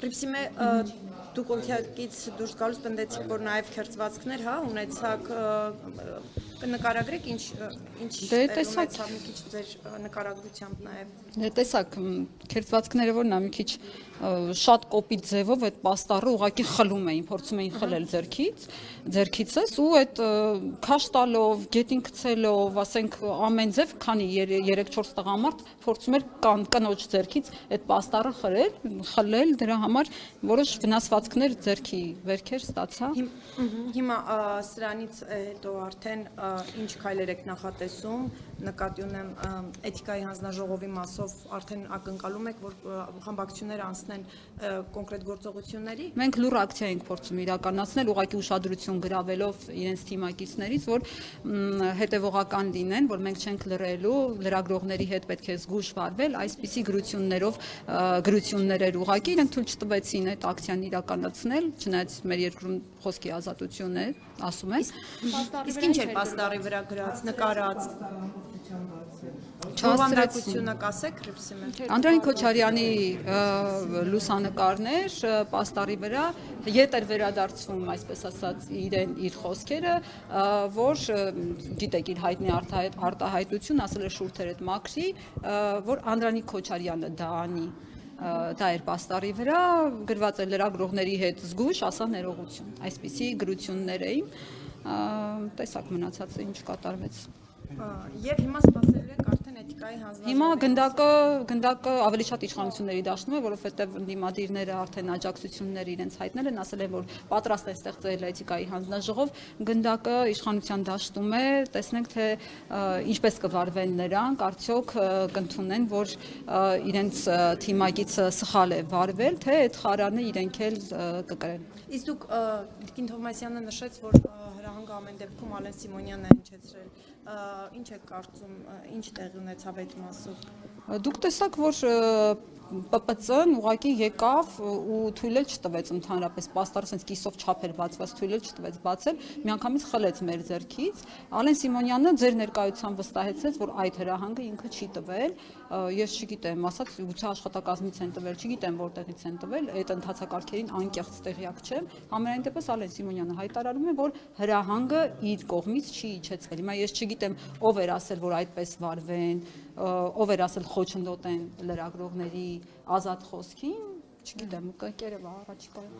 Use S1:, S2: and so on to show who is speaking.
S1: Պրիպսիմե դուք օգյակից դուրս գալուց պնդեցիք, որ նաև քերծվածքներ, հա, ունեցաք նկարագրեք ինչ ունեցավ մի քիչ ձեր նկարագրությամբ նաև։
S2: Դե տեսակ, քերծվածքները որ նա մի քիչ շատ կոպիտ ձևով այդ պաստառը ուղղակի խլում էին, փորձում էին խլել ձեռքիցս ու այդ քաշ տալով, գետին գցելով, ասենք ամեն ձև, քանի 3-4 տղամարդ փորձում էր կնոջ ձեռքից այդ պաստառը խլել, դրա համար որոշ վնասվածքներ ձեռքի վերքեր ստացա։
S1: Հիմա սրանից հետո արդեն ինչ քայլեր եք նախատեսում, նկատի ունեմ էթիկայի հանձնաժողովի մասով արդեն ակնկալում եք, որ խմբակցությունները անցնեն կոնկրետ գործողությունների։
S2: Մենք լուռ ակցիա ենք փորձում իրականացնել, ուղղակի ուշադրություն գրավելով իրենց թիմակիցներից, որ հետևողական լինեն, որ մենք չենք լռելու, լրագրողների հետ պետք է զգույշ վարվել, այսպիսի գրություններ էր ուղղակի, իրենք թույլ չտվեցին այդ ակցիան իրականացնել, չնայած մեր երկրում խոսքի ազատություն է, ասում են։
S1: Իսկ ինչ էր պաստառի վրա գրած, նկարած։ Չհասցրեցին կասեք Պրիպսիմե։
S2: Անդրանիկ Քոչարյանի լուսանկարներ պաստառի վրա ետ էր վերադարձվում, այսպես ասած, իր խոսքերը, որ գիտեք իր հայտնի արտահայտություն, ասել է շուրթեր այդ մաքրի, որ Անդրանիկ Քոչարյանը դա անի։ Դա էր պաստառի վրա, գրված է լրագրողների հետ զգույշ, ասա ներողություն։ Այսպիսի գրություններ էին, տեսակ մնացածը ինչ կատարվեց։
S1: Եվ հիմա սպասելու եք արդեն էթիկայի հանձնաժողովի։
S2: Հիմա գնդակը ավելի շատ իշխանությունների դաշտում է, որովհետև ընդդիմադիրները արդեն աջակցություններ իրենց հայտնել են, ասել են, որ պատրաստ են ստեղծել էթիկայի հանձնաժողով, գնդակը իշխանության դաշտում է, տեսնենք թե ինչպես կվարվեն նրանք, արդյոք կընդունեն, որ իրենց թիմակիցը սխալ է վարվել, թե այդ խարանը իրենք էլ կկրեն։
S1: Իսկ դուք Տիկին Թովմասյանը նշեց, որ հրահանգը ամեն դեպքում Ալեն Սիմոնյանն է հնչեցրել։ Ինչ եք կարծում, ինչ տեղի ունեցավ այդ մասով։
S2: Դուք տեսաք, որ ՊՊՑ-ն ուղղակի եկավ ու թույլ չտվեց ընդհանրապես պաստառը sense կիսով չափ էր բացված, թույլ չտվեց բացել, միանգամից խլեց մեր ձեռքից։ Ալեն Սիմոնյանը ձեր ներկայությամբ վստահեցրեց, որ այդ հրահանգը ինքը չի տվել։ Ես չգիտեմ, ասած գուցե աշխատակազմից են տվել, չգիտեմ որտեղից են տվել, այդ ընթացակարգերին անկեղծ տեղյակ չեմ։ Համենայն դեպս Ալեն Սիմոնյանը հայտարարում է, որ հրահանգը իր կողմից չի իջեցվել։ Հիմա ես չգիտեմ ով էր ասել, որ այդպես վարվեն, ով էր ասել խոչընդոտեն լրագրողների ազատ խոսքին, չգիտեմ, կերևա առաջիկայում։